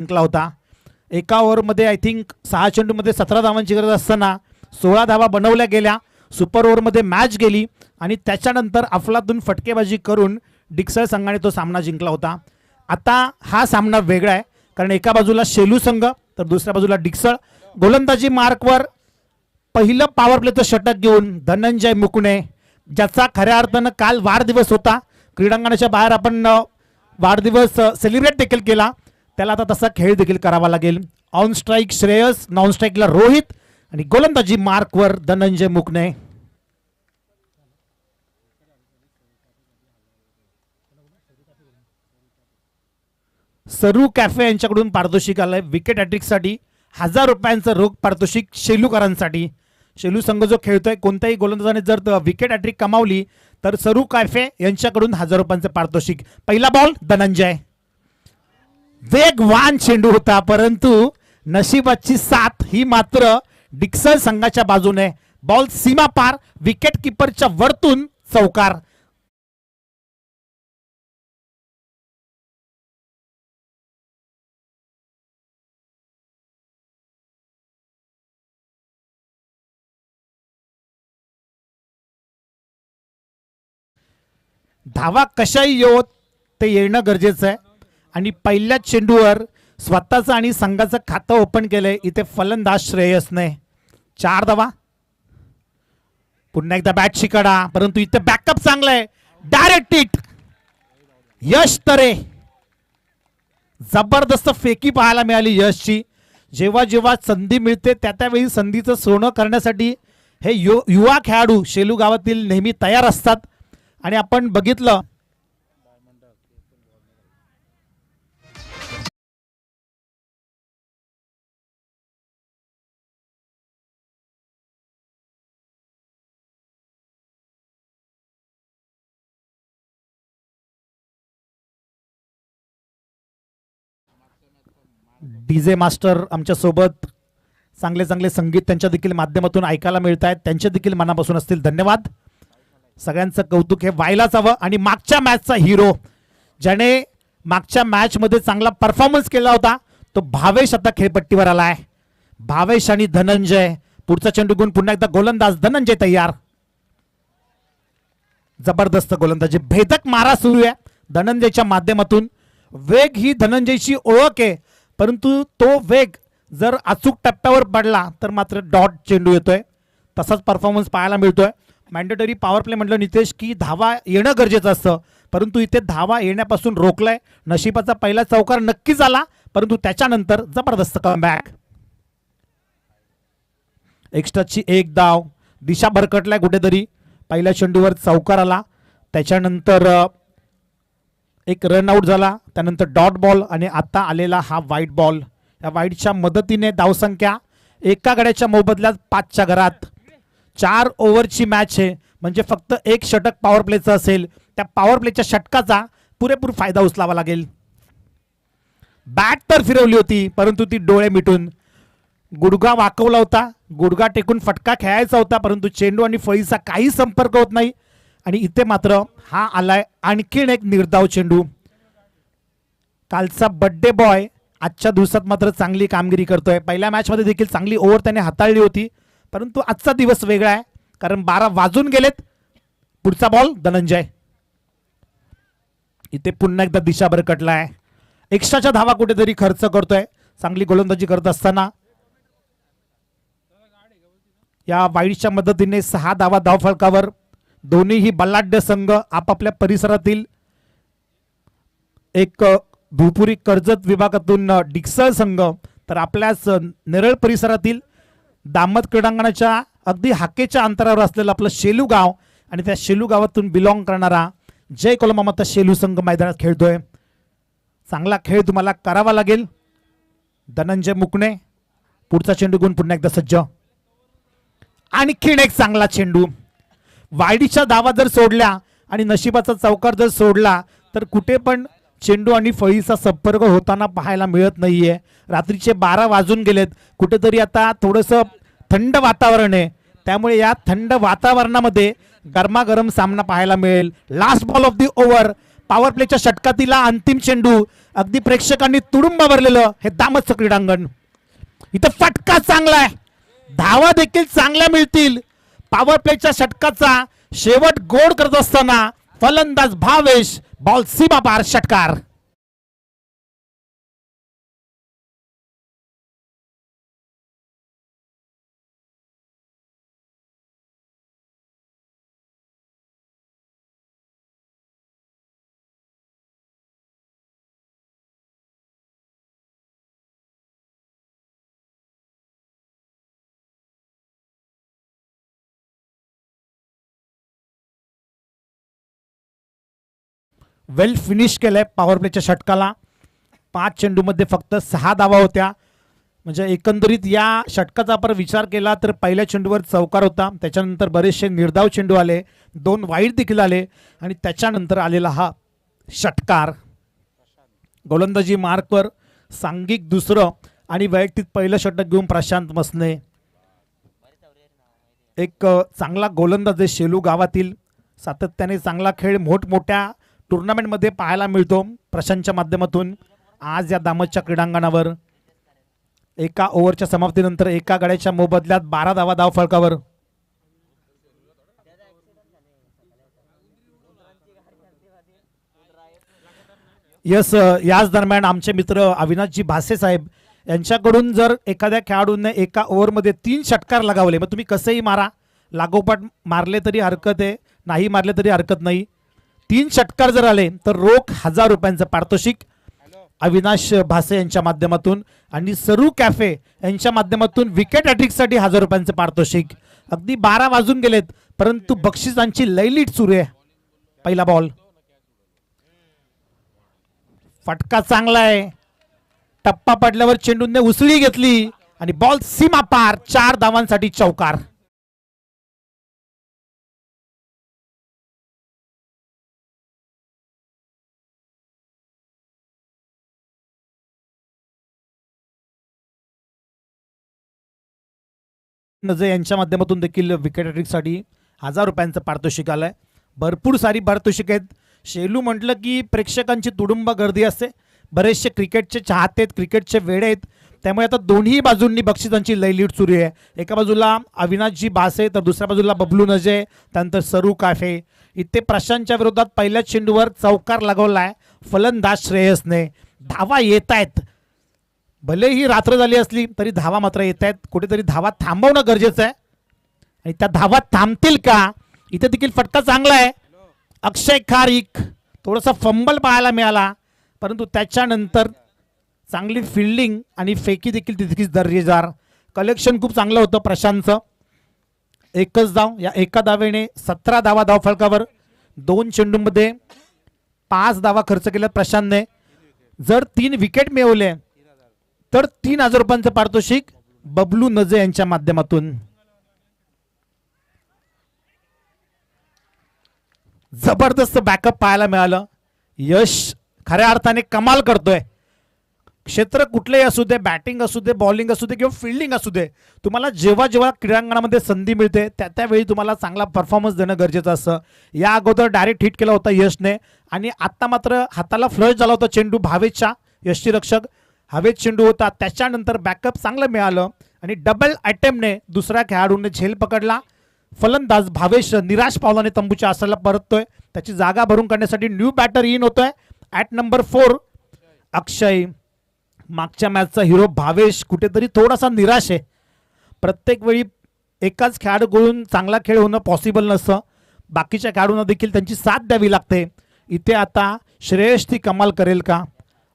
जिंकला होता। एका ओव्हरमध्ये आय थिंक 6 चेंडूमध्ये 17 धावांची गरज असताना 16 धावा बनवल्या गेल्या। सुपर ओव्हरमध्ये मॅच गेली आणि त्याच्यानंतर अफलातून फटकेबाजी करून डिक्सळ संघाने तो सामना जिंकला होता। आता हा सामना वेगळा आहे, कारण एका बाजूला शेलू संघ तर दुसऱ्या बाजूला डिक्सळ। गोलंदाजी मार्कवर पहिलं पॉवर प्लेचं षटक घेऊन धनंजय मुकणे, ज्याचा खऱ्या अर्थानं काल वाढदिवस होता, क्रीडांगणाच्या बाहेर आपण वाढदिवस सेलिब्रेट देखील केला, त्याला आता तसा खेळ देखील करावा लागेल। ऑन स्ट्राईक श्रेयस, नॉन स्ट्राईकला रोहित आणि गोलंदाजी मार्कवर धनंजय मुकणे। सरू कॅफे यांच्याकडून पारितोषिक आलंय विकेट हॅट्रिकसाठी 1000 रुपयांचं रोख पारितोषिक शेलूकरांसाठी। शेलू संघ जो खेळतोय, कोणत्याही गोलंदाजाने जर विकेट हॅट्रिक कमावली तर सरू कॅफे यांच्याकडून 1000 रुपयांचं पारितोषिक। पहिला बॉल धनंजय, वेगवान चेंडू होता, परंतु नशिबाची साथ ही मात्र डिक्सळ संघाच्या बाजूने। बॉल सीमा पार, विकेट किपरच्या वरतून चौकार। धावा कशाही येवोत ते येणं गरजेचं आहे आणि पहिल्या चेंडूवर स्वतःचं आणि संघाचं खातं ओपन केलंय इथे फलंदाज श्रेयसने। 4 धावा, पुन्हा एकदा बॅट शिकाडा, परंतु इथे बॅकअप चांगला आहे, डायरेक्ट हिट। यश तरे, जबरदस्त फेकी पाहायला मिळाली यशची। जेव्हा जेव्हा संधी मिळते त्यावेळी संधीचं सोनं करण्यासाठी हे युवा खेळाडू शेलू गावातील नेहमी तयार असतात आणि आपण बघितलं डीजे मास्टर आमच्या सोबत चांगले चांगले संगीत त्यांच्या देखील माध्यमातून ऐकायला मिळत आहेत, त्यांचे देखील मनापासून असतील धन्यवाद। सगळ्यांचं कौतुक हे व्हायलाच हवं। आणि मागच्या मॅचचा हिरो, ज्याने मागच्या मॅचमध्ये चांगला परफॉर्मन्स केला होता, तो भावेश आता खेळपट्टीवर आलाय। भावेश आणि धनंजय, पुढचा चेंडू घेऊन पुन्हा एकदा गोलंदाज धनंजय तयार। जबरदस्त गोलंदाजी, भेदक मारा सुरू आहे धनंजयच्या माध्यमातून। वेग ही धनंजयची ओळख आहे, परंतु तो वेग जर अचूक टप्प्यावर पडला तर मात्र डॉट चेंडू येतोय। तसाच परफॉर्मन्स पाहायला मिळतोय। मॅन्डेटरी पॉवर प्ले म्हटलं नितेश की धावा येणं गरजेचं असतं, परंतु इथे धावा येण्यापासून रोखलंय। नशिबाचा पहिला चौकार नक्कीच आला, परंतु त्याच्यानंतर जबरदस्त कमबॅक। एक्स्ट्राची एक धाव, दिशा भरकटलाय कुठेतरी। पहिल्या चेंडूवर चौकार आला, त्याच्यानंतर एक रन आउट झाला, त्यानंतर डॉट बॉल आणि आता आलेला हा व्हाईट बॉल। या व्हाईटच्या मदतीने धावसंख्या एका गड्याच्या मोबदल्यात 5च्या घरात। 4 ओव्हरची मॅच आहे, म्हणजे फक्त एक षटक पॉवर प्लेचं असेल, त्या पॉवर प्लेच्या षटकाचा पुरेपूर फायदा उचलावा लागेल। बॅट तर फिरवली होती, परंतु ती डोळे मिटून, गुडघा वाकवला होता, गुडघा टेकून फटका खेळायचा होता, परंतु चेंडू आणि फळीचा काही संपर्क होत नाही आणि इथे मात्र हा आलाय आणखीन एक निर्धाव चेंडू। कालचा बर्थडे बॉय आजच्या दिवसात मात्र चांगली कामगिरी करतोय। पहिल्या मॅचमध्ये देखील चांगली ओव्हर त्याने हाताळली होती, परंतु आजचा दिवस वेगळा आहे, कारण 12 वाजून गेलेत। पुढचा बॉल धनंजय, इथे पुन्हा एकदा दिशा भरकटलाय, एक्स्ट्राच्या धावा कुठेतरी खर्च करतोय चांगली गोलंदाजी करत असताना। या वाईडच्या मदतीने 6 धावा धावफलकावर। दोन्हीही बलाढ्य संघ आपापल्या परिसरातील, एक भूपुरी कर्जत विभागातून डिक्सळ संघ, तर आपल्याच नेरळ परिसरातील दामत क्रीडांगणाच्या अगदी हाकेच्या अंतरावर असलेलं आपलं शेलू गाव आणि त्या शेलू गावातून बिलॉंग करणारा जय कोलमामाता शेलू संघ मैदानात खेळतोय। चांगला खेळ तुम्हाला करावा लागेल। धनंजय मुकणे, पुढचा चेंडू घेऊन पुन्हा एकदा सज्ज, आणखीन एक चांगला चेंडू। वाईडीच्या धावा जर सोडल्या आणि नशिबाचा चौकार जर सोडला तर कुठे पण चेंडू आणि फळीचा संपर्क होताना पाहायला मिळत नाहीये। रात्रीचे 12 वाजून गेलेत, कुठेतरी आता थोडंसं थंड वातावरण आहे, त्यामुळे या थंड वातावरणामध्ये गरमागरम सामना पाहायला मिळेल। Last ball of the over, power प्लेच्या षटकातील अंतिम चेंडू, अगदी प्रेक्षकांनी तुडुंब भरलेलं हे दामटचं क्रीडांगण. इथं फटका चांगला आहे, धावा देखील चांगल्या मिळतील. पॉवर प्लेच्या षटकाचा शेवट गोड करत असताना फलंदाज भावेश, बॉल सीमा पार, षटकार. वेल फिनिश केलंय पॉवर प्लेच्या षटकाला. 5 चेंडूमध्ये फक्त 6 धावा होत्या. म्हणजे एकंदरीत या षटकाचा आपण विचार केला तर पहिल्या चेंडूवर चौकार होता, त्याच्यानंतर बरेचसे निर्धाव चेंडू आले, 2 वाईट देखील आले आणि त्याच्यानंतर आलेला हा षटकार. गोलंदाजी मार्कवर सांघिक दुसरं आणि वैयक्तिक पहिलं षटक घेऊन प्रशांत मसने. एक चांगला गोलंदाज आहे शेलू गावातील. सातत्याने चांगला खेळ मोठमोठ्या टुर्नामेंटमध्ये पाहायला मिळतो प्रशांतच्या माध्यमातून. आज या दामटच्या क्रीडांगणावर एका ओव्हरच्या समाप्तीनंतर एका गड्याच्या मोबदल्यात 12 धावा धाव फलकावर. यस, याच दरम्यान आमचे मित्र अविनाशजी भासे साहेब यांच्याकडून जर एखाद्या खेळाडूने एका ओव्हरमध्ये 3 षटकार लगावले, मग तुम्ही कसेही मारा, लागोपाठ मारले तरी हरकत आहे, नाही मारले तरी हरकत नाही. 3 षटकार जर आले तर रोख 1000 रुपयांचं पारितोषिक अविनाश भासे यांच्या माध्यमातून आणि सरू कॅफे यांच्या माध्यमातून विकेट हॅट्रिकसाठी 1000 रुपयांचं पारितोषिक. अगदी 12 वाजून गेलेत परंतु बक्षिसांची लयलीट सुरू आहे. पहिला बॉल, फटका चांगला आहे, टप्पा पडल्यावर चेंडूने उसळी घेतली आणि बॉल सीमा पार, 4 धावांसाठी चौकार. नजे यांच्या माध्यमातून देखील विकेट हॅट्रिकसाठी 1000 रुपयांचं पारितोषिक आलंय. भरपूर सारी पारितोषिक आहेत. शेलू म्हटलं की प्रेक्षकांची तुडुंब गर्दी असते, बरेचसे क्रिकेटचे चाहते आहेत, क्रिकेटचे वेडे आहेत, त्यामुळे आता दोन्ही बाजूंनी बक्षिसांची लयलीट सुरू आहे. एका बाजूला अविनाशजी भासे तर दुसऱ्या बाजूला बबलू नजे, त्यानंतर सरू काफे. इथे प्रशांतच्या विरोधात पहिल्या चेंडूवर चौकार लगवलाय फलंदाज श्रेयसने. धावा येत आहेत, भलेही रात्र झाली असली तरी धावा मात्र येत आहेत. कुठेतरी धावा थांबवणं गरजेचं आहे आणि त्या धावा थांबतील का. इथे देखील फटका चांगला आहे. अक्षय खारीक, थोडासा फंबल पाहायला मिळाला परंतु त्याच्यानंतर चांगली फिल्डिंग आणि फेकी देखील तितकीच दर्जेदार. कलेक्शन खूप चांगलं होतं प्रशांतचं. एकच धाव, या एका धावेने 17 धावा धाव फलकावर. 2 चेंडूमध्ये 5 धावा खर्च केल्या प्रशांतने. जर 3 विकेट मिळवले तर 3000 रुपयांचं पारितोषिक बबलू नजे यांच्या माध्यमातून. जबरदस्त बॅकअप पाहायला मिळालं. यश खऱ्या अर्थाने कमाल करतोय. क्षेत्र कुठलेही असू दे, बॅटिंग असू दे, बॉलिंग असू दे किंवा फिल्डिंग असू दे, तुम्हाला जेव्हा जेव्हा क्रीडांगणामध्ये संधी मिळते त्यावेळी तुम्हाला चांगला परफॉर्मन्स देणं गरजेचं असतं. या अगोदर डायरेक्ट हिट केला होता यशने आणि आता मात्र हाताला फ्लश झाला होता चेंडू भावेशच्या. यष्टीरक्षक हवेत चेंडू होता, त्याच्यानंतर बॅकअप चांगलं मिळालं आणि डबल अटेम्प्टने दुसऱ्या खेळाडूने झेल पकडला. फलंदाज भावेश निराश पावलाने तंबूच्या आसराला परततोय. त्याची जागा भरून काढण्यासाठी न्यू बॅटर इन होतोय ॲट नंबर 4 अक्षय. मागच्या मॅचचा हिरो भावेश कुठेतरी थोडासा निराश आहे. प्रत्येक वेळी एकाच खेळाडूकडून चांगला खेळ होणं पॉसिबल नसतं, बाकीच्या खेळाडूंना देखील त्यांची साथ द्यावी लागते. इथे आता श्रेयश ती कमाल करेल का.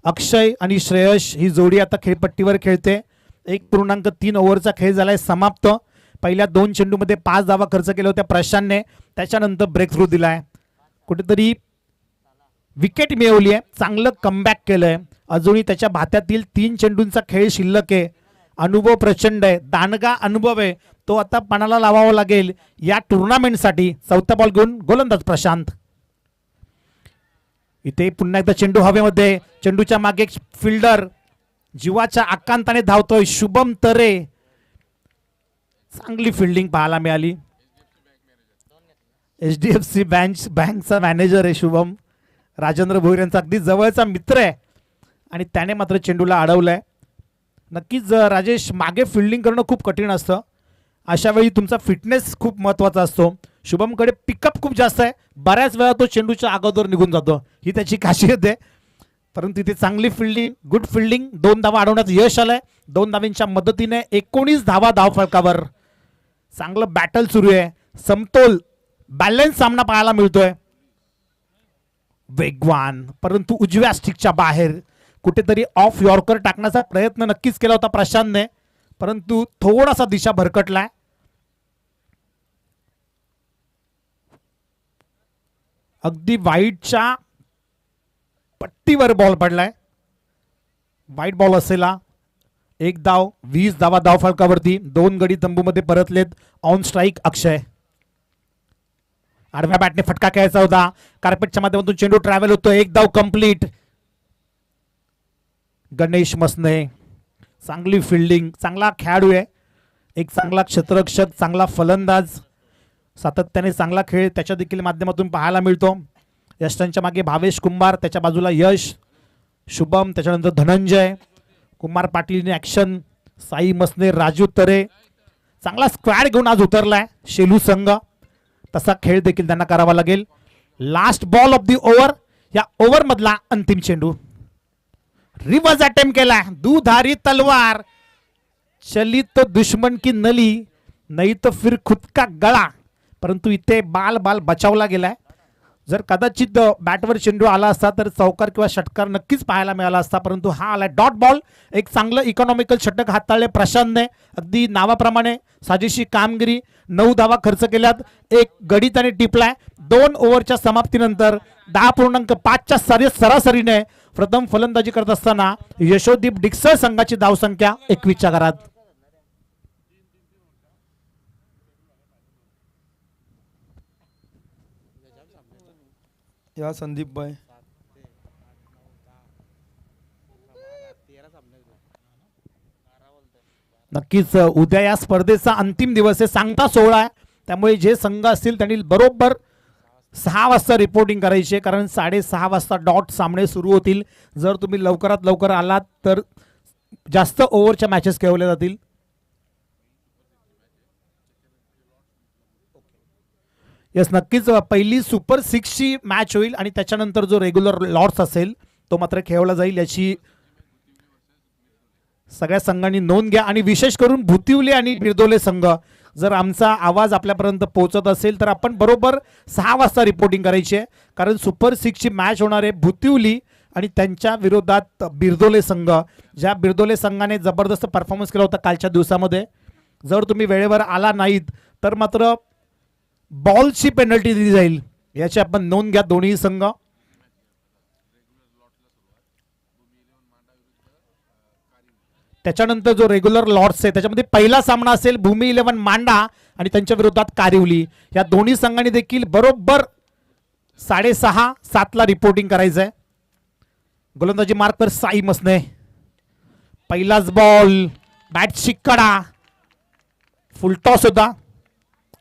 अक्षय आणि श्रेयश ही जोडी आता खेळपट्टीवर खेळते. 1.3 ओव्हरचा खेळ झालाय समाप्त. पहिल्या 2 चेंडूमध्ये 5 धावा खर्च केल्या होत्या प्रशांतने, त्याच्यानंतर ब्रेक थ्रू दिलाय, कुठेतरी विकेट मिळवली आहे, चांगलं कमबॅक केलंय. अजूनही त्याच्या भात्यातील 3 चेंडूंचा खेळ शिल्लक आहे. अनुभव प्रचंड आहे, दांडगा अनुभव आहे, तो आता पणाला लावावा लागेल या टुर्नामेंटसाठी. चौथा बॉल घेऊन गोलंदाज प्रशांत. इथे पुन्हा एकदा चेंडू हवेमध्ये, चेंडूच्या मागे एक फिल्डर जीवाच्या आकांताने धावतोय शुभम तरे. चांगली फिल्डिंग पाहायला मिळाली. HDFC बँकचा मॅनेजर आहे शुभम. राजेंद्र भोईर यांचा अगदी जवळचा मित्र आहे आणि त्याने मात्र चेंडूला अडवलंय. नक्कीच राजेश, मागे फिल्डिंग करणं खूप कठीण असतं. अशा वेळी तुमचा फिटनेस खूप महत्त्वाचा असतो. शुभमकडे पिकअप खूप जास्त आहे, बऱ्याच वेळा तो चेंडूच्या अगोदर निघून जातो, ही त्याची खासियत आहे. परंतु तिथे चांगली फिल्डिंग, गुड फिल्डिंग, 2 धावा अडवण्यात यश आलंय. 2 धावांच्या मदतीने 19 धावा धावफलकावर. चांगलं बॅटल सुरू आहे, समतोल बॅलन्स सामना पाहायला मिळतोय. वेगवान परंतु उजव्या स्टिकच्या बाहेर कुठेतरी ऑफ यॉर्कर टाकण्याचा प्रयत्न नक्कीच केला होता प्रशांतने, परंतु थोडासा दिशा भरकटलाय. अगदी वाईटच्या पट्टीवर बॉल पडलाय. वाईट बॉल असेला. 1 धाव, 20 धावा धावफलकावरती. 2 गडी तंबूमध्ये परतलेत. ऑन स्ट्राईक अक्षय. आडव्या बॅटने फटका खेळायचा होता. कार्पेटच्या माध्यमातून चेंडू ट्रॅव्हल होतो. 1 धाव कंप्लीट. गणेश मसने चांगली फिल्डिंग, चांगला खेळाडू आहे, एक चांगला क्षेत्ररक्षक, चांगला फलंदाज, सातत्याने चांगला खेळ त्याच्या देखील माध्यमातून पाहायला मिळतो. यष्टांच्या मागे भावेश कुंभार, त्याच्या बाजूला यश, शुभम, त्याच्यानंतर धनंजय, कुमार पाटीलने ॲक्शन, साई मसने, राजू तरे. चांगला स्क्वॅड घेऊन आज उतरलाय शेलू संघ. तसा खेळ देखील त्यांना करावा लागेल. Last ball of the over. या ओव्हर मधला अंतिम चेंडू. रिवर्स अटेम्प्ट केला. दुधारी तलवार. चली तो दुश्मन की नली, नहीं तो फिर खुद का गळा. परंतु इथे बाल बचावला गेलाय. जर कदाचित बॅटवर चेंडू आला असता तर चौकार किंवा षटकार नक्कीच पाहायला मिळाला असता, परंतु हा आलाय डॉट बॉल. एक चांगलं इकॉनॉमिकल षटक हाताळले प्रशांतने. अगदी नावाप्रमाणे साजेशी कामगिरी. 9 धावा खर्च केल्यात. 1 गडी त्याने टिपलाय. 2 ओव्हरच्या समाप्तीनंतर 10.5च्या सरासरीने प्रथम फलंदाजी करत असताना यशोदीप डिक्सळ संघाची धावसंख्या 21च्या घरात. या संदीप भाई नक्कीच उद्या या स्पर्धेचा अंतिम दिवस आहे. सांगता 16 आहे, त्यामुळे जे संघ असतील त्यांनी बरोबर 6 वाजता रिपोर्टिंग करायची आहे, कारण 6:30 वाजता डॉट सामने सुरू होतील. जर तुम्ही लवकरात लवकर आलात तर जास्त ओव्हरच्या मॅचेस खेळवल्या जातील. यस, नक्कीच पहिली सुपर 6ची मॅच होईल आणि त्याच्यानंतर जो रेग्युलर लॉर्ड्स असेल तो मात्र खेळवला जाईल, याची सगळ्या संघांनी नोंद घ्या. आणि विशेष करून भुतिवले आणि बिरदोले संघ, जर आमचा आवाज आपल्यापर्यंत पोहोचत असेल तर आपण बरोबर 6 वाजता रिपोर्टिंग करायची आहे, कारण सुपर 6ची मॅच होणार आहे भुतिवली आणि त्यांच्या विरोधात बिरदोले संघ. ज्या बिरदोले संघाने जबरदस्त परफॉर्मन्स केला होता कालच्या दिवसामध्ये. जर तुम्ही वेळेवर आला नाहीत तर मात्र बॉलची पेनल्टी दिली जाईल, याची आपण नोंद घ्या दोन्ही संघ. त्याच्यानंतर जो रेग्युलर लॉर्ड्स आहे त्याच्यामध्ये पहिला सामना असेल भूमी 11 मांडा आणि त्यांच्या विरोधात कारिवली. या दोन्ही संघांनी देखील बरोबर 6:30 7ला रिपोर्टिंग करायचं आहे. गोलंदाजी मार्कवर साई मसने. पहिलाच बॉल, बॅटची कडा, फुलटॉस होता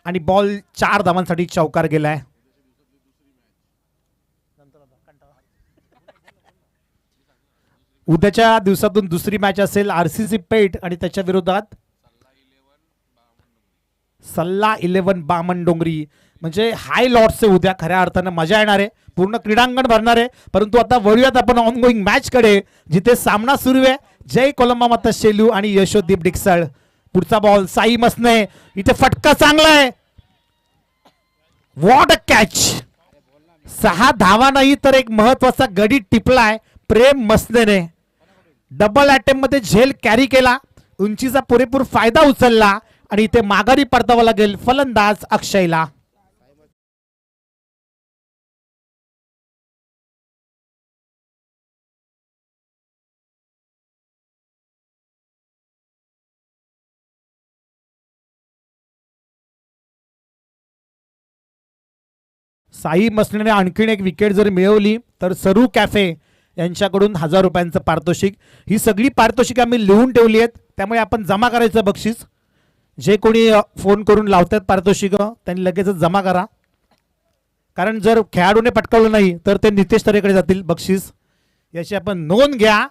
आणि बॉल 4 धावांसाठी चौकार गेलाय. उद्याच्या दिवसातून दुसरी मॅच असेल RCC पेठ आणि त्याच्या विरोधात सल्ला 11 बामणडोंगरी. म्हणजे हाय लॉर्ड्सचे उद्या खऱ्या अर्थानं मजा येणार आहे, पूर्ण क्रीडांगण भरणार आहे. परंतु आता वळूयात आपण ऑनगोईंग मॅच कडे, जिथे सामना सुरू आहे जय कोलंबा माता शेलू आणि यशोदीप डिक्सळ. पुढचा बॉल साई मसने. इथे फटका चांगला आहे. What a catch. 6 धावा नाही तर एक महत्वाचा गडी टिपलाय प्रेम मसनेने. डबल अटेम्प्ट मध्ये झेल कॅरी केला, उंचीचा पुरेपूर फायदा उचलला आणि इथे माघारी परतावा लागेल फलंदाज अक्षयला. साई मसनेने आणखीन एक विकेट जर मिळवली तर सरू कॅफे यांच्याकडून 1000 रुपयांचं पारितोषिक. ही सगळी पारितोषिक आम्ही लिहून ठेवली आहेत, त्यामुळे आपण जमा करायचं बक्षीस. जे कोणी फोन करून लावतात पारितोषिक त्यांनी लगेचच जमा करा. कारण जर खेळाडूने पटकावलं नाही तर ते नितेश तरेकडे जातील बक्षीस, याची आपण नोंद घ्या.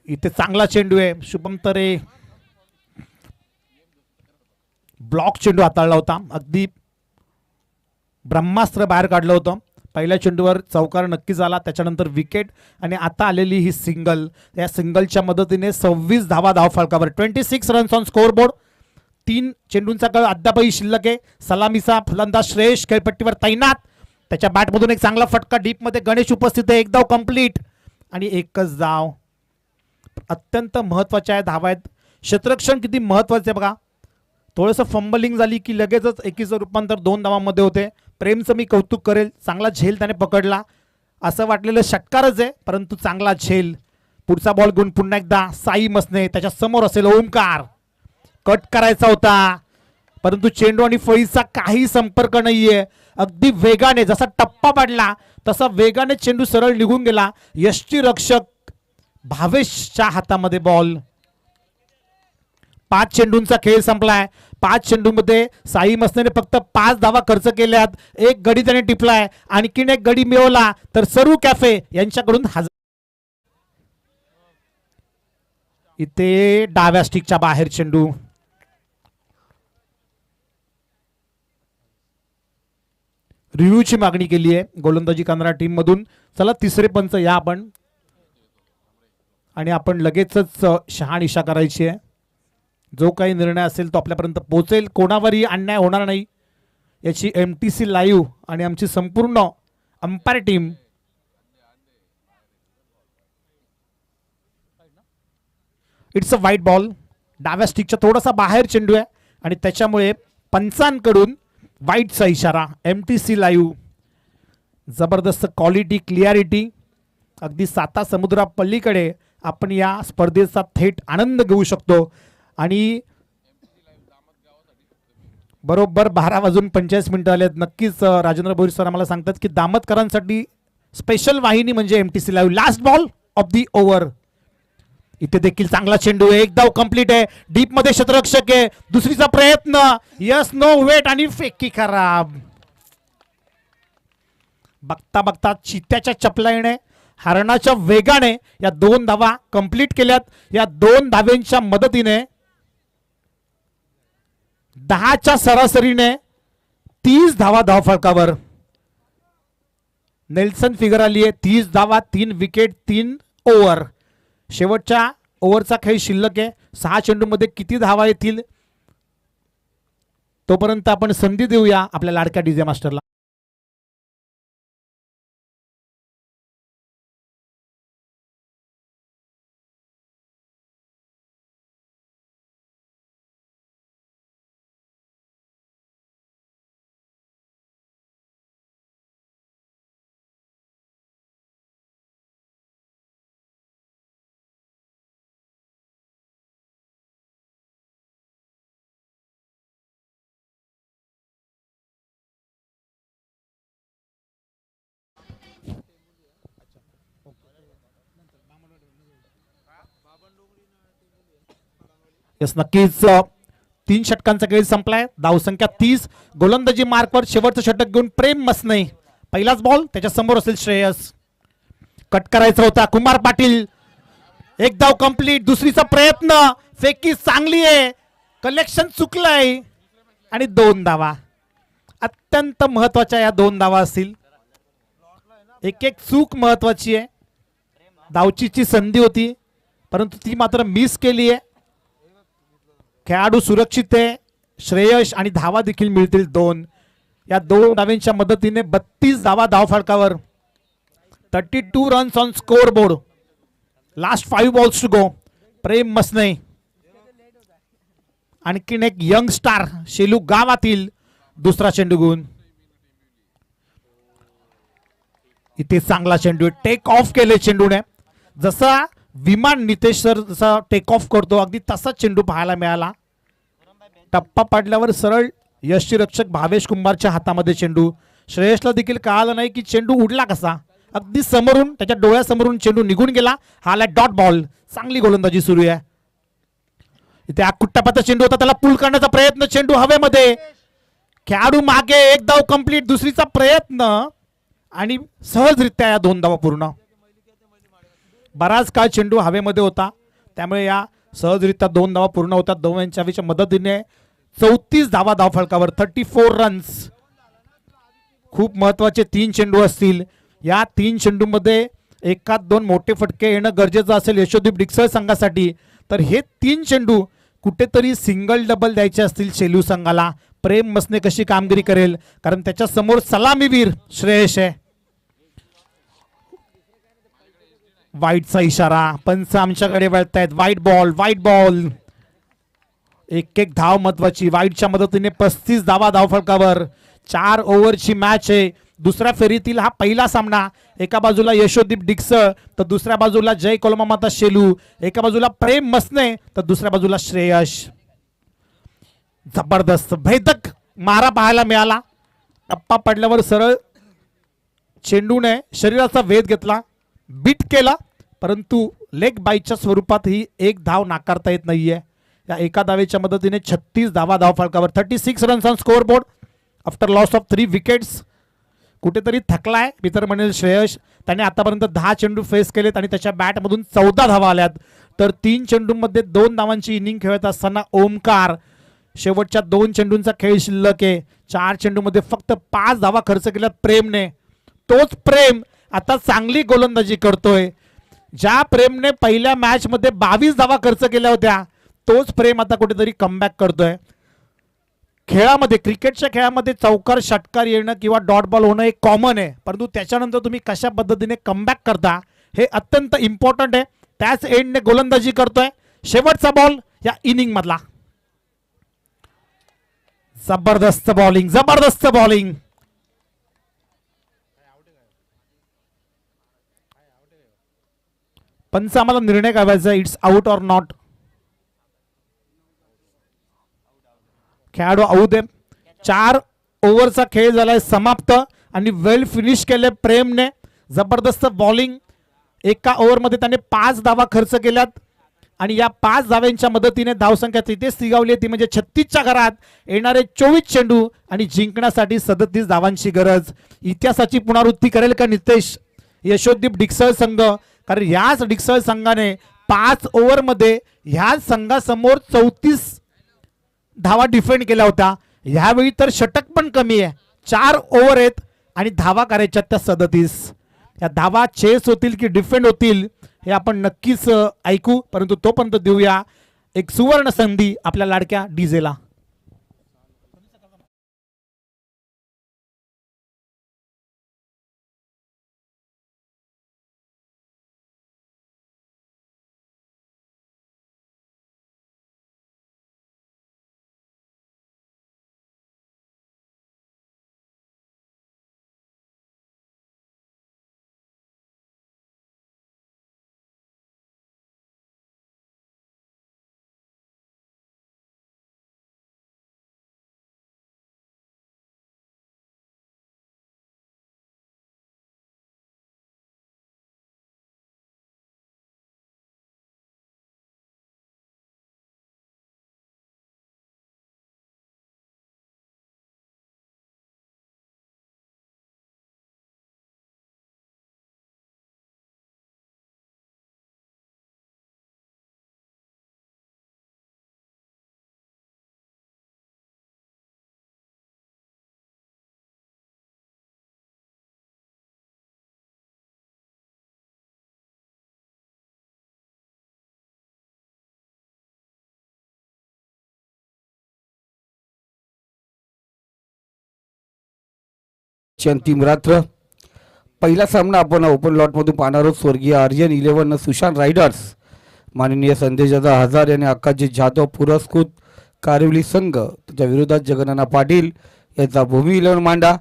इथे चांगला चेंडू आहे, शुभम तरे ब्लॉक चेंडू हाताळला होता, अगदी ब्रह्मास्त्र बाहेर काढलं होतं. पहिल्या चेंडूवर चौकार नक्कीच आला, त्याच्यानंतर विकेट आणि आता आलेली ही सिंगल. या सिंगलच्या मदतीने 26 धावा धावफलकावर, 26 रन्स ऑन स्कोअरबोर्ड. 3 चेंडूंचा काळ अद्यापही शिल्लक आहे. सलामीचा फलंदाज श्रेयस खेळपट्टीवर तैनात, त्याच्या बॅटमधून एक चांगला फटका डीपमध्ये. गणेश उपस्थित आहे, एक धाव कंप्लीट आणि एकच धाव. अत्यंत महत्वाच्या धावा आहेत. क्षेत्ररक्षण किती महत्वाचे आहे बघा. थोडंसं फंबलिंग झाली की लगेचच एकीचं रूपांतर 2 धावांमध्ये होते. प्रेमचं मी कौतुक करेल, चांगला झेल त्याने पकडला. असं वाटलेलं षटकारच आहे, परंतु चांगला झेल. पुढचा बॉल घेऊन पुन्हा एकदा साई मसने, त्याच्या समोर असेल ओमकार. कट करायचा होता, परंतु चेंडू आणि फळीचा काही संपर्क नाहीये. अगदी वेगाने जसा टप्पा पडला तसा वेगाने चेंडू सरळ निघून गेला. यष्टीरक्षक भावेशच्या हातामध्ये बॉल. 5 चेंडूंचा खेळ संपलाय. 5 चेंडूमध्ये साई मसनेने फक्त 5 धावा खर्च केल्यात. एक गडी त्याने टिपलाय, आणखीन एक गडी मिळवला तर सरू कॅफे यांच्याकडून इथे डाव्या स्टिकच्या बाहेर चेंडू. रिव्ह्यूची मागणी केली आहे गोलंदाजी करणाऱ्या टीम मधून. चला तिसरे पंच या आपण, आणि आपण लगेचच शहानिशा करायची आहे. जो काही निर्णय असेल तो आपल्यापर्यंत पोहोचेल. कोणावरही अन्याय होणार नाही याची MTC लाईव्ह आणि आमची संपूर्ण umpire team it's a white ball. डाव्या स्टिकच्या थोडासा बाहेर चेंडू आहे आणि त्याच्यामुळे पंचांकडून व्हाईटचा इशारा. MTC लाईव्ह, जबरदस्त क्वालिटी, क्लिअरिटी. अगदी 7 समुद्रा पल्लीकडे आपण या स्पर्धेचा थेट आनंद घेऊ शकतो. आणि बरोबर 12:45 आलेत. नक्कीच राजेंद्र भोईर सर आम्हाला सांगतात की दामतकरांसाठी स्पेशल वाहिनी म्हणजे MTC live. Last ball of the over. इथे देखील चांगला चेंडू आहे, एक धाव कंप्लीट आहे. डीप मध्ये क्षेत्ररक्षक आहे, दुसरीचा प्रयत्न, यस नो वेट आणि फेकी खराब. बघता बघता चित्त्याच्या चपलाईने, हरणाच्या वेगाने या 2 धावा कंप्लीट केल्यात. या 2 धावेंच्या मदतीने 10च्या सरासरीने 30 धावा धावफलकावर. नेल्सन फिगर आली आहे. 30 धावा, 3 विकेट, 3 ओव्हर. शेवटच्या ओव्हरचा खेळ शिल्लक आहे. 6 चेंडूमध्ये किती धावा येतील तोपर्यंत आपण संधी देऊया आपल्या लाडक्या डीजे मास्टरला. यस, नक्कीच 3 षटकांचा खेळ संपलाय. धावसंख्या 30. गोलंदाजी मार्कवर शेवटचं षटक घेऊन प्रेम मसने. पहिलाच बॉल, त्याच्या समोर असेल श्रेयस. कट करायचा होता, कुमार पाटील. एक धाव कंप्लीट. दुसरीचा प्रयत्न, फेकी चांगली आहे, कलेक्शन चुकलंय आणि 2 धावा. अत्यंत महत्वाच्या या 2 धावा असतील. एक एक चूक महत्वाची आहे. धावचीची संधी होती परंतु ती मात्र मिस केली आहे. खेळाडू सुरक्षित आहे. श्रेयस आणि धावा देखील मिळतील 2. या 2 धावांच्या मदतीने 32 धावा धावफलकावर. 32 runs on score board. Last 5 balls to go. Prem मसने आणखीन एक यंग स्टार शेलू गावातील दुसरा चेंडू घेऊन. इथे चांगला चेंडू, टेक ऑफ केले चेंडूने. जसा विमान नितेश सर जसा टेक ऑफ करतो अगदी तसा चेंडू पाहायला मिळाला. टप्पा पडल्यावर सरळ यष्टीरक्षक भावेश कुंभारच्या हातामध्ये चेंडू. श्रेयसला देखील कळालं नाही की चेंडू उडला कसा. अगदी समोरून त्याच्या डोळ्यासमोरून चेंडू निघून गेला. हा डॉट बॉल. चांगली गोलंदाजी सुरू आहे. इथे कुट्टापाचा चेंडू होता, त्याला पुल करण्याचा प्रयत्न. चेंडू हवेमध्ये. खेळाडू मागे, एक धाव कंप्लीट, दुसरीचा प्रयत्न आणि सहजरित्या या 2 धावा पूर्ण. बराच काळ चेंडू हवेमध्ये होता त्यामुळे या सहजरित्या 2 धावा पूर्ण होतात. दोघांच्या मदतीने 34 धावा धावफलकावर, 34 रन्स. खूप महत्वाचे 3 चेंडू असतील. या 3 चेंडूमध्ये एकात 2 मोठे फटके येणं गरजेचं असेल यशोदीप डिक्सळ संघासाठी. तर हे 3 चेंडू कुठेतरी सिंगल डबल द्यायचे असतील सेलू संघाला. प्रेम मसने कशी कामगिरी करेल, कारण त्याच्या समोर सलामीवीर श्रेयश आहे. वाईटचा इशारा, पंच आमच्याकडे वळतायत. वाईट बॉल. एक धाव महत्वाची. वाईटच्या मदतीने 35 धावा धावफलकावर. 4 ओव्हरची मॅच आहे. दुसऱ्या फेरीतील हा पहिला सामना. एका बाजूला यशोदीप डिक्सळ तर दुसऱ्या बाजूला जय कोलमामाता शेलू. एका बाजूला प्रेम मसने तर दुसऱ्या बाजूला श्रेयश. जबरदस्त भेदक मारा पाहायला मिळाला. टप्पा पडल्यावर सरळ चेंडूने शरीराचा वेध घेतला, बीट केला, परंतु लेग बाईच्या स्वरूपात ही एक धाव नाकारता येत नाहीये. या एका धावेच्या मदतीने 36 धावा धावफलकावर. 36 runs on score board after loss of 3 wickets. कुठेतरी थकलाय मित्र म्हणेल श्रेयश. त्याने आतापर्यंत 10 चेंडू फेस केलेत आणि त्याच्या बॅटमधून 14 धावा आल्यात. तर 3 चेंडूंमध्ये 2 धावांची इनिंग खेळत असताना ओमकार शेवटच्या 2 चेंडूंचा खेळ शिल्लक आहे. 4 चेंडूमध्ये फक्त 5 धावा खर्च केल्यात प्रेमने. तोच प्रेम आता चांगली गोलंदाजी करतोय. ज्या प्रेमने पहिल्या मॅच मध्ये 22 धावा खर्च केल्या होत्या, तोच प्रेम आता कुठेतरी कमबॅक करतोय. खेळामध्ये, क्रिकेटच्या खेळामध्ये चौकार षटकार येणं किंवा डॉट बॉल होणं हे कॉमन आहे, परंतु त्याच्यानंतर तुम्ही कशा पद्धतीने कमबॅक करता हे अत्यंत इम्पॉर्टंट आहे. त्याच एंडने गोलंदाजी करतोय. शेवटचा बॉल या इनिंग मधला. जबरदस्त बॉलिंग. पंच आम्हाला निर्णय करायचा, इट्स आउट ऑर नॉट. खेळाडू आऊट आहे. 4 ओव्हरचा खेळ झालाय समाप्त आणि वेल फिनिश केले प्रेमने. जबरदस्त बॉलिंग. एका ओव्हरमध्ये त्याने 5 धावा खर्च केल्यात आणि या 5 धाव्यांच्या मदतीने धावसंख्या तिथेच स्थिरावली. ती म्हणजे 36च्या घरात येणारे 24 चेंडू आणि जिंकण्यासाठी 37 धावांची गरज. इतिहासाची पुनरावृत्ती करेल का नितेश यशोदीप डिक्सळ संघ? कारण याच डिक्सळ संघाने 5 ओव्हरमध्ये ह्याच संघासमोर 34 धावा डिफेंड केल्या होत्या. ह्यावेळी तर षटक पण कमी आहे. 4 ओव्हर आहेत आणि धावा करायच्या त्या 37. या धावा चेस होतील की डिफेंड होतील हे आपण नक्कीच ऐकू, परंतु तोपर्यंत देऊया एक सुवर्ण संधी आपल्या लाडक्या डीजेला. अंतिम रात्र. पहिला सामना आपण ओपन लॉट मधून पाहणार आहोत. स्वर्गीय आर्यन 11 सुशांत रायडर्स, माननीय संदेश दादा हजार यांनी अक्काजी जाधव पुरस्कृत कारिवली संघ त्याच्या विरोधात जगन्नाथ पाटील याचा भूमी 11 मांडा.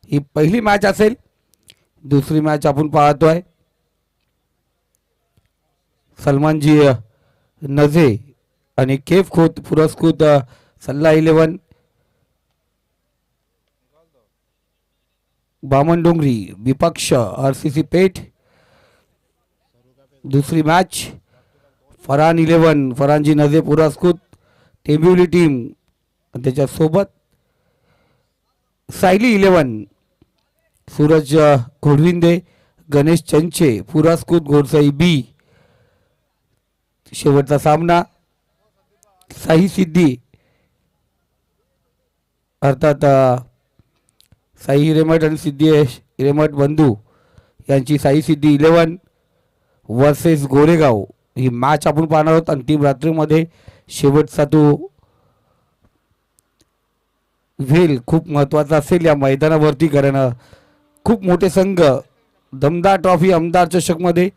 ही पहिली मॅच असेल. दुसरी मॅच आपण पाहतोय सलमानजी नझे आणि केफ खोत पुरस्कृत सल्ला 11 बामन डोंगरी विपक्ष आरसीसी पेठ. दुसरी मॅच फरहान 11 फरहानजी नझे पुरस्कृत टेंबिवली टीम त्याच्या सोबत सायली 11, सूरज घोडविंदे, गणेश चंचे, पुरस्कृत घोडसाई बी. शेवटचा सामना साई सिद्धी अर्थात साई हिरेमठ आणि सिद्धी हिरेमठ बंधू यांची साई सिद्धी 11 वर्सेस गोरेगाव ही मॅच आपण पाहणार आहोत. अंतिम रात्रीमध्ये शेवटचा तो वेल खूप महत्त्वाचा असेल या मैदानावरती, कारण खूप मोठे संघ दमदार ट्रॉफी आमदार चषकमध्ये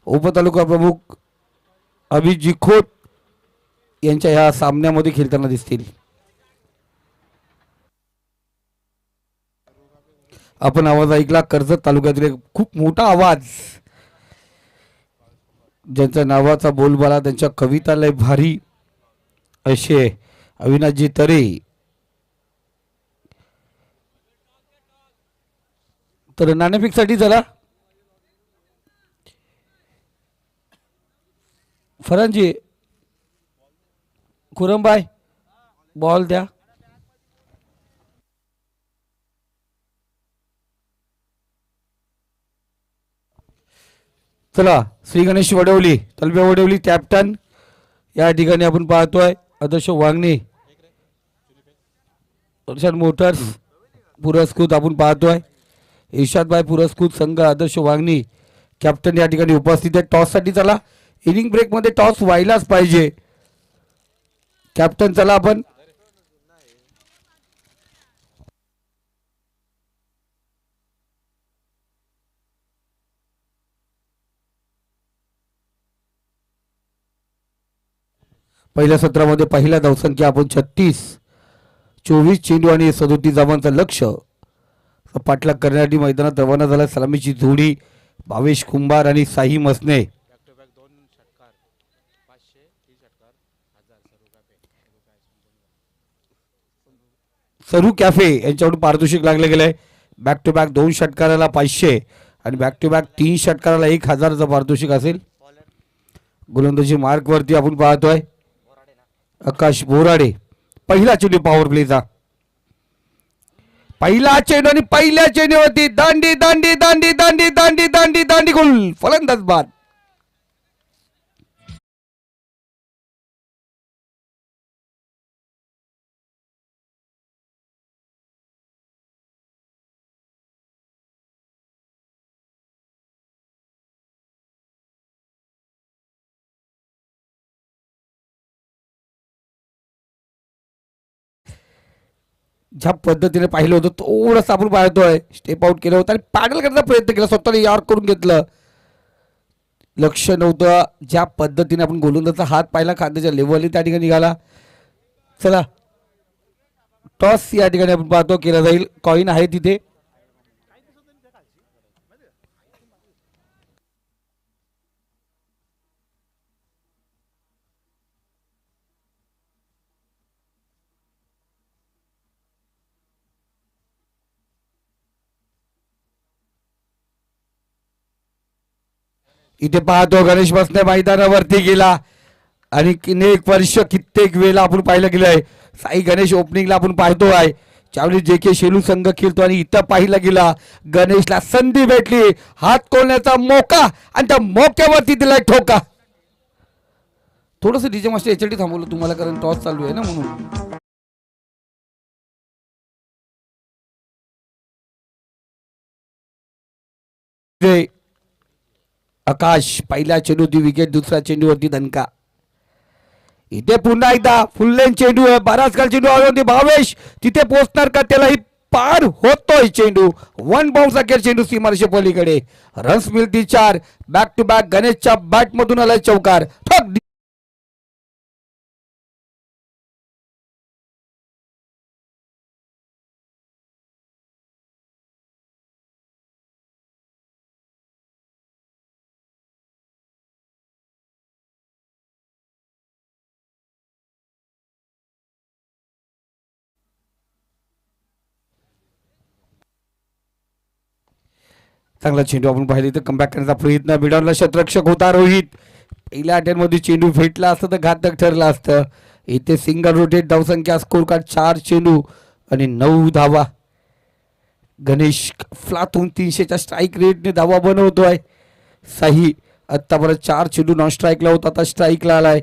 उपतालुका प्रमुख अभिजी खोत यांच्या या सामन्यामध्ये खेळताना दिसतील. आपण आवाज ऐकला कर्जत तालुक्यातील एक खूप मोठा आवाज, ज्यांच्या नावाचा बोलबाला त्यांच्या कविता लय भारी असे अविनाशजी तरे. तर नाणेफेकसाठी जरा फरांजी खुरमबाई बॉल द्या. चला श्री गणेश वडवली तलब्या वडवली कॅप्टन या ठिकाणी आपण पाहतोय. आदर्श वांगणे अर्षद मोटर्स पुरस्कृत आपण पाहतोय. इर्षादभाई पुरस्कृत संघ आदर्श वांगणी कॅप्टन या ठिकाणी उपस्थित आहे. टॉस साठी चला, इनिंग ब्रेक मध्ये टॉस व्हायलाच पाहिजे. कॅप्टन चला आपण पहिल्या सत्रामध्ये पहिला धावसंख्या आपण 36, 24 चेंडू आणि 37 धावांचं लक्ष पाठलाग करण्यासाठी मैदानात रवाना झाला. सलामीची जोडी भावेश कुंभार आणि साई मसने. सरू कॅफे यांच्याकडून पारितोषिक लागले गेले. बॅक टू बॅक 2 षटकाराला 500 आणि बॅक टू बॅक 3 षटकाराला 1000चं पारितोषिक असेल. गोलंदाजी मार्क वरती आपण पाहतोय आकाश बोराडे. पहिला चेंडू पॉवर प्लेचा, पहिला चेंडू आणि पहिल्या चेंडूवरती दांडी दांडी दांडी दांडी दांडी दांडी दांडी गोल. फलंदाज बाद. ज्या पद्धतीने पाहिलं होतं थोडंसं आपण पाहतोय स्टेप आउट केलं होतं आणि पॅडल करण्याचा प्रयत्न केला, स्वतःला यार करून घेतलं. लक्ष नव्हतं. ज्या पद्धतीने आपण गोलंदाजचा हात पाहिला खांद्याच्या लेवलने त्या ठिकाणी निघाला. चला टॉस या ठिकाणी आपण पाहतो केला जाईल. कॉईन आहे तिथे. इथे पाहतो गणेश बसने मैदानावरती गेला आणि कित्येक वर्ष कित्येक वेळेला आपण पाहिलं गेलंय. साई गणेश ओपनिंगला आपण पाहतो आहे ज्यावेळी जे के शेलू संघ खेळतो आणि इथं पाहिलं गेला गणेशला संधी भेटली हात खोलण्याचा मोका आणि त्या मोक्यावरती दिलाय ठोका. थोडंसं डीजे मास्टर याच्यासाठी थांबवलं तुम्हाला, कारण टॉस चालू आहे ना म्हणून. आकाश पहिल्या चेंडूवरती विकेट, दुसऱ्या चेंडूवरती दणका. इथे पुन्हा एकदा फुल लेन चेंडू आहे, बराच काल चेंडू आला भावेश तिथे पोहोचणार का, त्यालाही पार होतोय चेंडू. 1 बाउन्स अखेर चेंडू सीमारेषे पलीकडे. रन्स मिळतील 4. बॅक टू बॅक गणेशच्या बॅट मधून आलाय चौकार. ठक चांगला चेंडू आपण पाहिले तर कमबॅक करण्याचा प्रयत्न. मिडॉनला शतरक्षक होता रोहित. पहिल्या अटेम्प्टमध्ये चेंडू फेटला असतं तर घातक ठरला असतं. इथे सिंगल रोटेट धावसंख्या स्कोर कार्ड 4 चेंडू आणि 9 धावा. गणेश फ्लातून 300च्या स्ट्राईक रेटने धावा बनवतोय. साही आत्तापर्यंत 4 चेंडू नॉन स्ट्राईकला होता, आता स्ट्राईकला आलाय.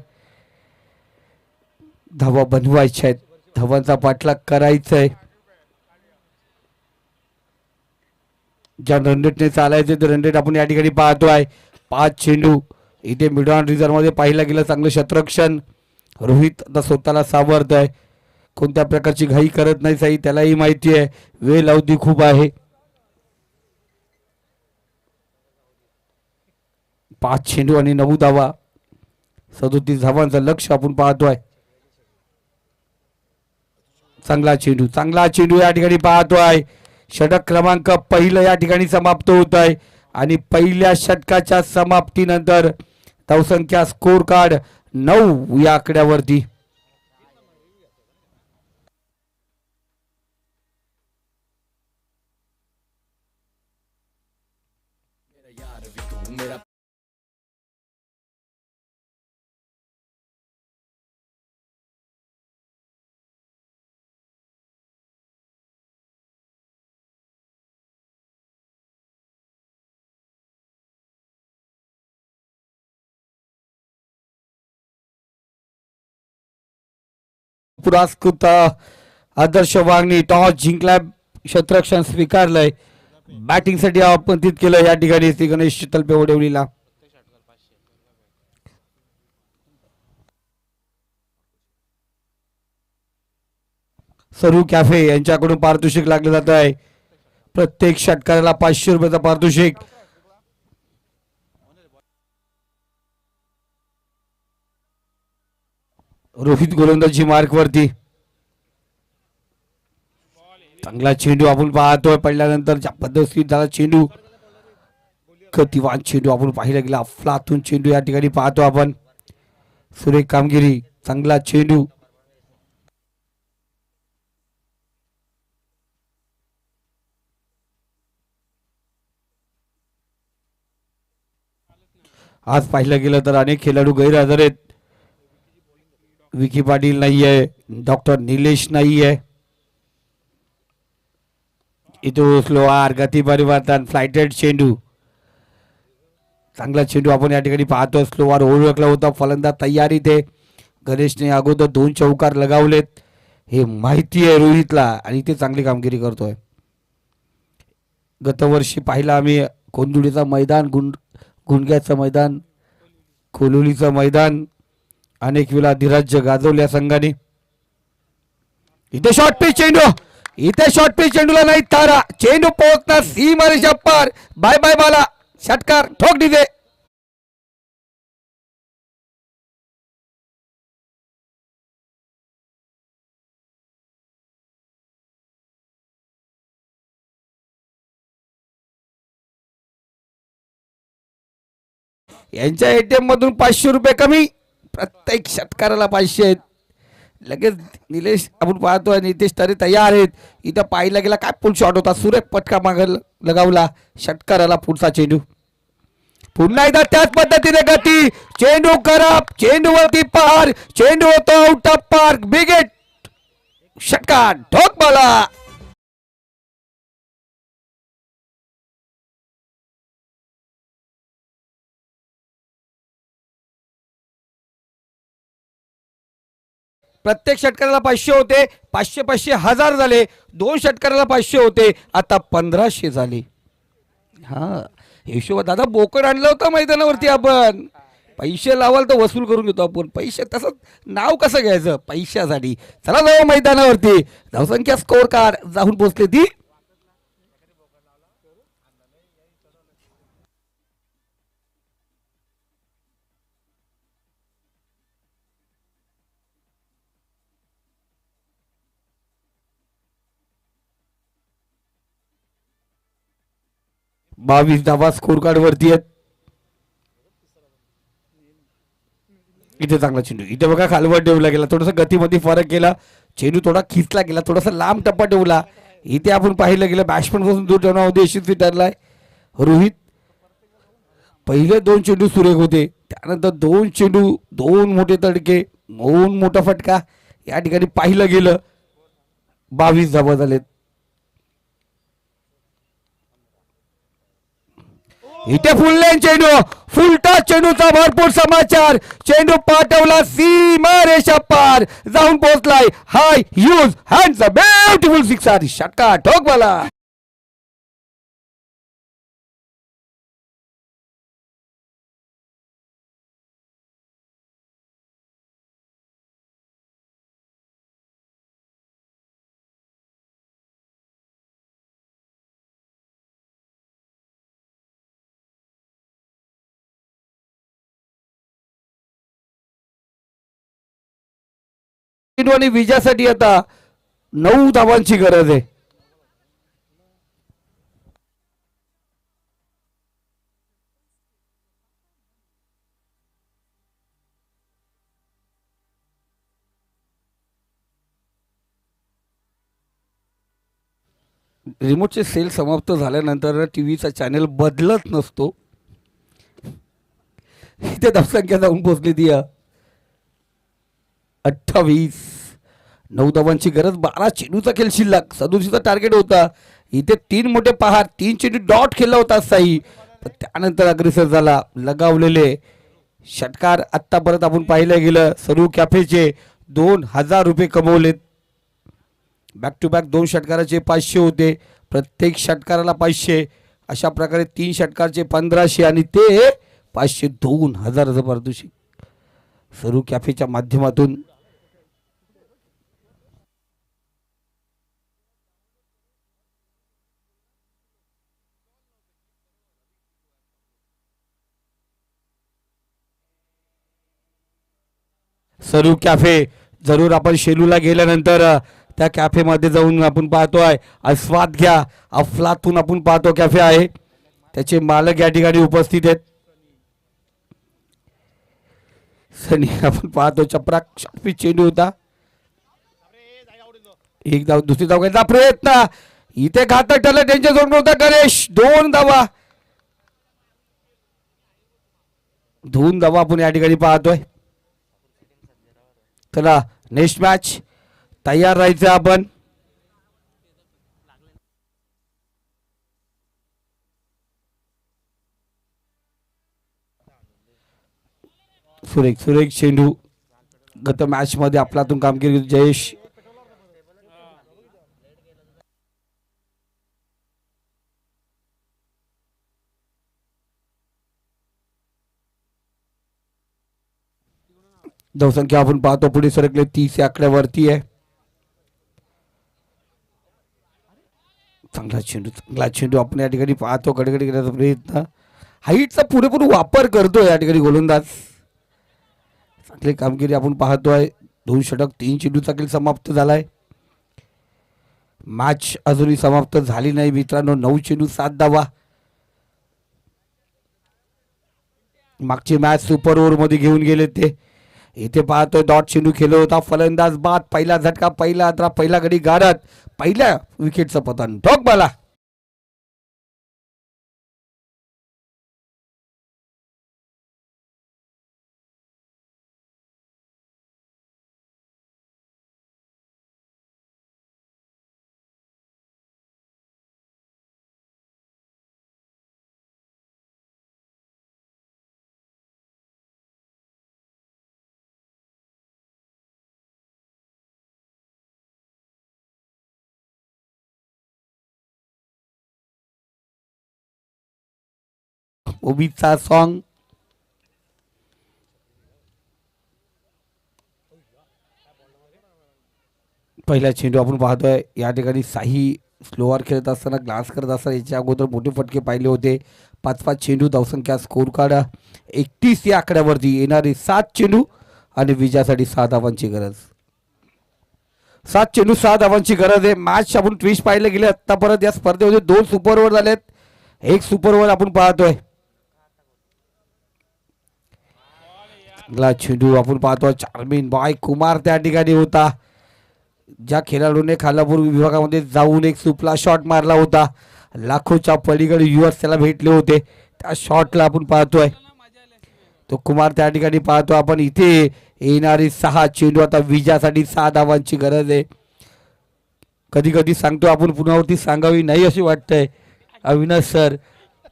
धावा बनवायच्या आहेत, धावांचा पाठलाग करायचा आहे. ज्या रनरेटने चालायचे ते रनरेट आपण या ठिकाणी पाहतोय. 5 चेंडू इथे मिड ऑन रिझर्व मध्ये पाहिलं गेलं. चांगलं शतरक्षण. रोहित आता स्वतःला सावरत आहे, कोणत्या प्रकारची घाई करत नाही. साई त्यालाही माहिती आहे वेळ अवधी खूप आहे. 5 चेंडू आणि 9 धावा, 37 धावांचं लक्ष आपण पाहतोय. चांगला चेंडू या ठिकाणी पाहतोय. षटक क्रमांक पहिलं या ठिकाणी समाप्त होत आहे आणि पहिल्या षटकाच्या समाप्तीनंतर धावसंख्या स्कोर कार्ड 9 या आकड्यावरती. पुरस्कृत आदर्श वागणी टॉस जिंकला, क्षेत्ररक्षण स्वीकारलंय. बॅटिंग साठी आपंतित केलं या ठिकाणी श्री गणेश तलपे वडवलीला. सरू कॅफे यांच्याकडून पारितोषिक लागलं जात आहे. प्रत्येक षटकाराला 500 रुपयाचा पारितोषिक. रोहित गोलंदाजी मार्क वरती. चांगला चेंडू आपण पाहतोय. पडल्यानंतर ज्या पद्धतीने झाला चेंडू, गतिवान चेंडू आपण पाहिला गेला. अफलातून चेंडू या ठिकाणी पाहतो आपण. सुरेख कामगिरी, चांगला चेंडू. आज पाहिलं गेलं तर अनेक खेळाडू गैरहजर आहेत. विकी पाटील नाहीये, डॉक्टर निलेश नाहीये. इथं स्लोआर, गती परिवर्तन, फ्लायटेड चेंडू. चांगला चेंडू आपण या ठिकाणी पाहतो. स्लोआर ओळखला होता, फलंदाज तयारीत आहे. गणेशने अगोदर 2 चौकार लगावलेत, हे माहिती आहे रोहितला आणि ते चांगली कामगिरी करतोय. गतवर्षी पाहिला आम्ही कोंदुडीचं मैदान, गुंडग्याचं मैदान, कोलोलीचं मैदान, अनेक वेळा धीराज्य गाजवल्या संघाने. इथे शॉर्ट पिच चेंडू, इथे शॉर्ट पिच चेंडूला नाही तारा. चेंडू पोहोचणार सीमारेषा पार. बाय बाय बाला, षटकार ठोक दिले. यांच्या एटीएम मधून 500 रुपये कमी. प्रत्येक षटकाराला 500 आहेत. लगेच निलेश आपण पाहतोय, नितेश तरी तयार आहेत. इथं पाहिला गेला काय पुल शॉट होता, सुरेख पटका माग लगावला. षटकाराला पुढचा चेंडू. पुन्हा एकदा त्याच पद्धतीने गती. चेंडू खराब, चेंडूवरती पार, चेंडू होतो out of park. Big hit, षटकार ठोक बाला. प्रत्येक षटकाराला 500 होते, 500 500 1000 झाले. 2 षटकाराला 500 होते, आता 1500 झाले. हा हिशोब दादा बोकड आणलं होतं मैदानावरती. आपण पैसे लावाल तर वसूल करून घेतो आपण. पैसे तसंच नाव कसं घ्यायचं पैशासाठी. चला जाऊ मैदानावरती. धावसंख्या स्कोर कार्ड जाऊन पोहोचले ती. बावीस धावा स्कोर कार्ड वरती आहेत. इथे चांगला चेंडू. इथे बघा खालवर ठेवला गेला, थोडासा गतीमध्ये फरक केला. चेंडू थोडा खिचला गेला, थोडासा लांब टप्पा ठेवला. इथे आपण पाहिलं गेलं बॅट्समन पासून दूर ठेवण्यामध्ये यशस्वी ठरलाय रोहित. पहिले 2 चेंडू सुरेख होते, त्यानंतर 2 चेंडू, 2 मोठे तडके, 2 मोठा फटका या ठिकाणी पाहिलं गेलं. 22 धावा झालेत. इथे फुल लेन चेंडू, फुलटा चेंडूचा भरपूर समाचार. चेंडू पाठवला सीमा रेषा पार, जाऊन पोहोचलाय high huge hands a beautiful sixer. षटकार ठोक मला. आणि विजयासाठी आता 9 धावांची गरज आहे. रिमोटचे सेल समाप्त झाल्यानंतर टीव्हीचा चॅनल बदलत नसतो. इथे धावसंख्या जाऊन पोहोचली ती 28. 9 धावांची गरज, 12 चेंडूचा खेळ शिल्लक. 37चा टार्गेट होता. इथे 3 मोठे पहार, 3 चेंडू डॉट खेळला होता साई, पण त्यानंतर अग्रेसर झाला. लगावलेले षटकार आत्तापर्यंत आपण पाहिलं गेलं. सरू कॅफेचे 2000 रुपये कमवलेत. बॅक टू बॅक 2 षटकाराचे 500 होते. प्रत्येक षटकाराला 500. अशा प्रकारे 3 षटकारचे 1500 आणि ते 500, 2000 पारितोषिक सरू कॅफेच्या माध्यमातून. सरू कॅफे जरूर आपण शेलूला गेल्यानंतर त्या कॅफेमध्ये जाऊन आपण पाहतोय. आस्वाद घ्या, अफलातून आपण पाहतो कॅफे आहे. त्याचे मालक या ठिकाणी उपस्थित आहेत. सनी आपण पाहतो चपराक शॉटपी चेंडू होता. एक धाव, दुसरी धाव घ्यायचा प्रयत्न. इथे घातक ठरलं. डेंजर झोन होता गणेश. 2 धावा, 2 धावा आपण या ठिकाणी पाहतोय. चला नेक्स्ट मॅच तयार राहायचं आपण. सुरेख सुरेख चेंडू. गत मॅच मध्ये आपलातून कामगिरी जयेश. धावसंख्या आपण पाहतो पुढे सरकले. 30 या आकड्यावरती आहे. चांगला चेंडू, चांगला चेंडू आपण या ठिकाणी पाहतो. कडकडी करण्याचा प्रयत्न. हाईटचा पुरेपूर वापर करतो या ठिकाणी गोलंदाज. चांगली कामगिरी आपण पाहतोय. 2 षटक, 3 चेंडूचा खेळ समाप्त झालाय. मॅच अजूनही समाप्त झाली नाही मित्रांनो. 9 चेंडू 7 धावा. मागची मॅच सुपर ओव्हर मध्ये घेऊन गेले ते. इथे पाहतोय डॉट चेंडू खेळला होता. फलंदाज बाद. पहिला झटका, पहिला अद्रा, पहिला गडी गाडत, पहिल्या विकेटचं पतन. ठोक बाला. ओबीचा सॉन्ग. पहिला चेंडू आपण पाहतोय या ठिकाणी. साही स्लोअर खेळत असताना, ग्लास करत असताना याच्या अगोदर मोठे फटके पाहिले होते. 5-5 चेंडू. धावसंख्या स्कोर कार्ड 31 या आकड्यावरती. येणारी 7 चेंडू आणि विजयासाठी 6 धावांची गरज. 7 चेंडू 6 धावांची गरज आहे. मॅच आपण ट्विस्ट पाहिले गेले आतापर्यंत या स्पर्धेमध्ये. 2 सुपर ओव्हर झालेत. 1 सुपर ओव्हर आपण पाहतोय. चांगला चेंडू आपण पाहतोय. चार्मिन बॉय कुमार त्या ठिकाणी होता. ज्या खेळाडूने खालापूर विभागामध्ये जाऊन एक सुपला शॉट मारला होता. लाखोच्या पलीकडे युएस त्याला भेटले होते. त्या शॉटला आपण पाहतोय तो कुमार त्या ठिकाणी पाहतो आपण. इथे येणारी 6 चेंडू. आता विजयासाठी 6 धावांची गरज आहे. कधी कधी सांगतो आपण, पुन्हावरती सांगावी नाही अशी वाटतंय अविनाश सर.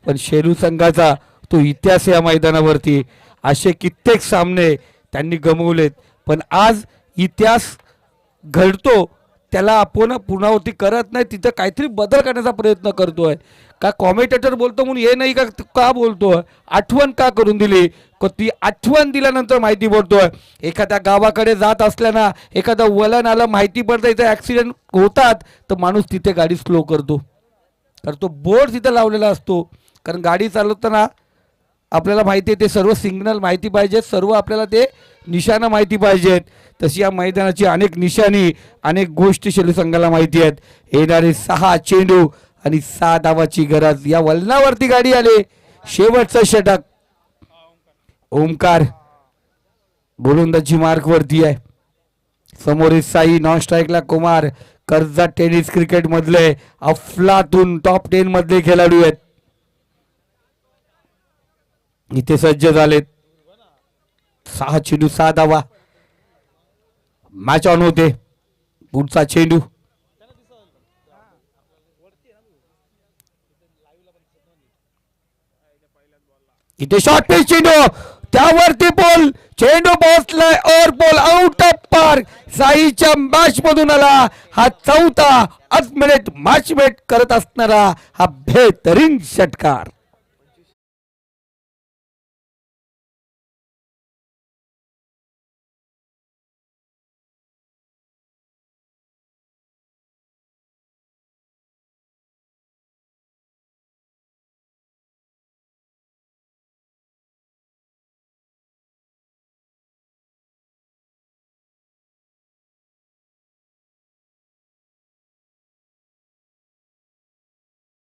पण शेरू संघाचा तो इतिहास या मैदानावरती. असे कित्येक सामने त्यांनी गमवलेत, पण आज इतिहास घडतो त्याला आपण पुनरावृत्ती करत नाही, तिथं काहीतरी बदल करण्याचा प्रयत्न करतोय. का कॉमेंटेटर बोलतो म्हणून हे नाही का बोलतोय, आठवण का करून दिली, ती आठवण दिल्यानंतर माहिती पडतोय. एखाद्या गावाकडे जात असल्यानं एखादं वलन आलं, माहिती पडतं इथं ॲक्सिडेंट होतात, तर माणूस तिथे गाडी स्लो करतो, कारण तो बोर्ड तिथे लावलेला असतो. कारण गाडी चालवताना आपल्याला माहिती आहे ते सर्व सिग्नल माहिती पाहिजेत, सर्व आपल्याला ते निशाणं माहिती पाहिजेत. तशी या मैदानाची अनेक निशाणी, अनेक गोष्टी शेलू संघाला माहिती आहेत. येणारे 6 चेंडू आणि 6 धावाची गरज. या वलनावरती गाडी आले, शेवटचं षटक. ओमकार गोलंदाजी मार्क वरती आहे, समोरील साई, नॉन स्ट्राईकला कुमार. कर्जत टेनिस क्रिकेट मधले अफलातून टॉप 10 मधले खेळाडू आहेत, इथे सज्ज झालेत. 6 चेंडू 6 धावा, मॅच ऑन होते. पुढचा चेंडू इथे शॉर्ट पिच चेंडू, त्यावरती बॉल, चेंडू पोहोचलाय और बॉल आउट ऑफ पार्क. साईच्या मॅच मधून आला हा 4था आज मिनिट मॅच मेट करत असणारा हा बेहतरीन षटकार.